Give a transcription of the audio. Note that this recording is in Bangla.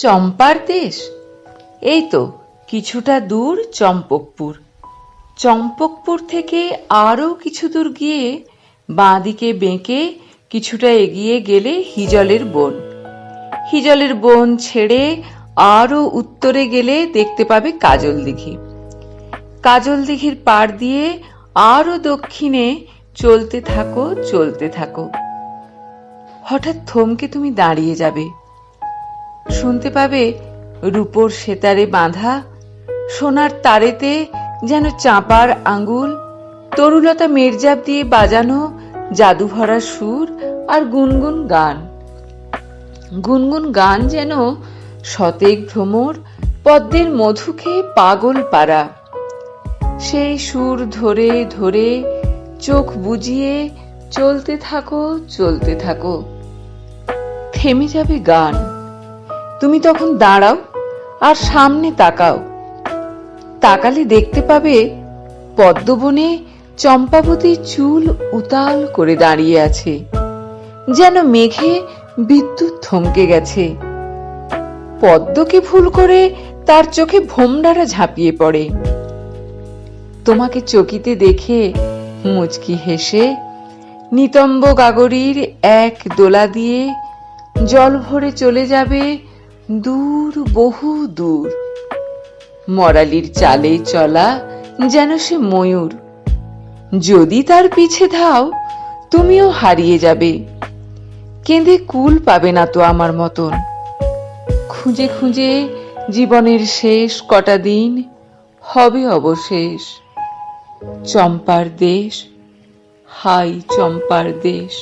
চম্পার দেশ? এই তো কিছুটা দূর চম্পকপুর। চম্পকপুর থেকে আরো কিছু দূর গিয়ে বাঁদিকে বেঁকে কিছুটা এগিয়ে গেলে হিজলের বন। হিজলের বন ছেড়ে আরো উত্তরে গেলে দেখতে পাবে কাজল দিঘি। কাজল দিঘির পাড় দিয়ে আরো দক্ষিণে চলতে থাকো চলতে থাকো। হঠাৎ থমকে তুমি দাঁড়িয়ে যাবে। শুনতে পাবে রূপোর সেতারে বাঁধা, সোনার তারেতে যেন চাঁপার আঙ্গুল, তরুলতা মেরজাব দিয়ে বাজানো জাদুভরা সুর আর গুনগুন গান। গুনগুন গান যেন শতেক ভ্রমর পদ্মের মধু খেয়ে পাগল পারা। সেই সুর ধরে ধরে চোখ বুজিয়ে চলতে থাকো চলতে থাকো। থেমে যাবে গান। তুমি তখন দাঁড়াও আর সামনে তাকাও। তাকালে দেখতে পাবে পদ্মবনে চম্পাবতীর চুল উতাল করে দাঁড়িয়ে আছে, যেন মেঘে বিদ্যুৎ থমকে গেছে। পদ্মকে ভুল করে তার চোখে ভোমরারা ঝাঁপিয়ে পড়ে। তোমাকে চকিতে দেখে মুচকি হেসে নিতম্ব গাগরীর এক দোলা দিয়ে জল ভরে চলে যাবে দূর, বহু দূর। মরালির চালে চলা যেন সে ময়ূর। যদি তার পিছে ধাও তুমিও হারিয়ে যাবে। কেঁদে কুল পাবে না তো আমার মতন। খুঁজে খুঁজে জীবনের শেষ কটা দিন হবে অবশেষ। চম্পার দেশ, হাই চম্পার দেশ।